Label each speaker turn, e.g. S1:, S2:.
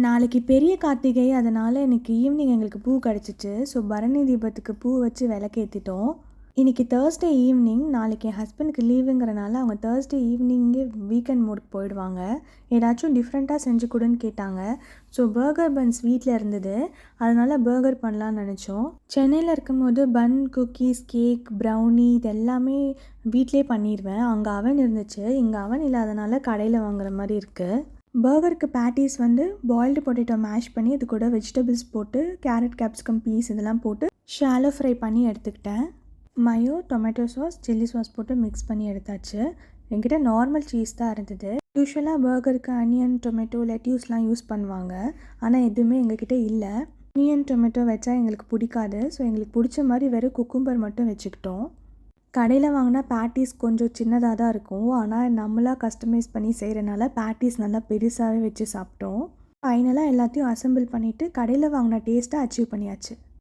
S1: நாளைக்கு பெரிய கார்த்திகை, அதனால் இன்னைக்கு ஈவினிங் எங்களுக்கு பூ கிடச்சிச்சு. ஸோ பரணி தீபத்துக்கு பூ வச்சு விளக்கேற்றிட்டோம். இன்றைக்கி தேர்ஸ்டே ஈவினிங். நாளைக்கு என் ஹஸ்பண்டுக்கு லீவுங்கிறனால அவங்க தேர்ஸ்டே ஈவினிங்கே வீக்கெண்ட் மூடுக்கு போயிடுவாங்க. ஏதாச்சும் டிஃப்ரெண்ட்டாக செஞ்சு கொடுன்னு கேட்டாங்க. ஸோ பர்கர் பன்ஸ் வீட்டில் இருந்தது, அதனால் பர்கர் பண்ணலான்னு நினச்சோம். சென்னையில் இருக்கும்போது பன், குக்கீஸ், கேக், ப்ரௌனி இது எல்லாமே வீட்டிலே பண்ணிடுவேன். அங்கே அவன் இருந்துச்சு, இங்கே அவன் இல்லாதனால கடையில் வாங்குற மாதிரி இருக்குது. பர்கருக்கு பேட்டிஸ் வந்து பாயில்டு பொட்டேட்டோ மேஷ் பண்ணி அது கூட வெஜிடபிள்ஸ் போட்டு கேரட், கேப்சிகம், பீஸ் இதெல்லாம் போட்டு ஷாலோ ஃப்ரை பண்ணி எடுத்துக்கிட்டேன். Mayo, tomato sauce, chilli sauce போட்டு மிக்ஸ் பண்ணி எடுத்தாச்சு. என்கிட்ட நார்மல் சீஸ் தான் இருந்தது. யூஸ்வலாக பர்கருக்கு அனியன், டொமேட்டோ, லெட்யூஸ்லாம் யூஸ் பண்ணுவாங்க. ஆனால் எதுவுமே எங்ககிட்ட இல்லை. அனியன், டொமேட்டோ வச்சா எங்களுக்கு பிடிக்காது. ஸோ எங்களுக்கு பிடிச்ச மாதிரி வெறும் குக்கும்பர் மட்டும் வச்சுக்கிட்டோம். கடையில் வாங்கினா பேட்டிஸ் கொஞ்சம் சின்னதாக தான் இருக்கும். ஆனால் நம்மளாக கஸ்டமைஸ் பண்ணி செய்கிறனால பேட்டிஸ் நல்லா பெருசாகவே வச்சு சாப்பிட்டோம். ஃபைனலாக எல்லாத்தையும் அசெம்பிள் பண்ணிவிட்டு கடையில் வாங்கின டேஸ்ட்டை அச்சீவ் பண்ணியாச்சு.